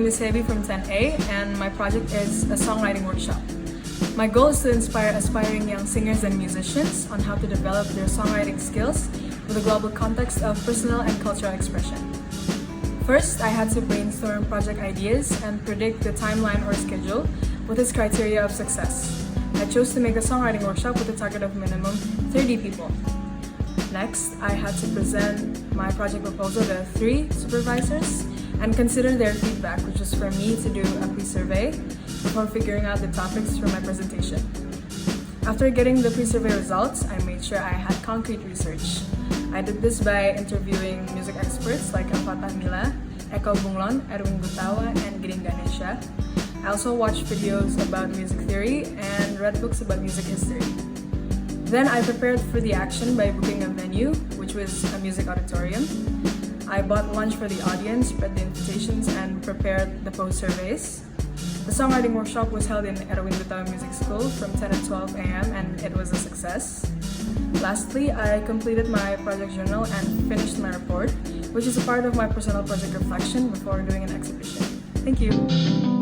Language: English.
is Seby from 10A, and my project is a songwriting workshop. My goal is to inspire aspiring young singers and musicians on how to develop their songwriting skills with a global context of personal and cultural expression. First, I had to brainstorm project ideas and predict the timeline or schedule with its criteria of success. I chose to make a songwriting workshop with a target of minimum 30 people. Next, I had to present my project proposal to 3 supervisors and consider their feedback, which was for me to do a pre-survey before figuring out the topics for my presentation. After getting the pre-survey results, I made sure I had concrete research. I did this by interviewing music experts like Elfa Tahmila, Eko Bunglon, Erwin Gutawa, and Giring Ganesha. I also watched videos about music theory and read books about music history. Then I prepared for the action by booking a venue, which was a music auditorium. I bought lunch for the audience, read the invitations, and prepared the post-surveys. The songwriting workshop was held in Erwin Gutawa Music School from 10 to 12 a.m. and it was a success. Lastly, I completed my project journal and finished my report, which is a part of my personal project reflection before doing an exhibition. Thank you!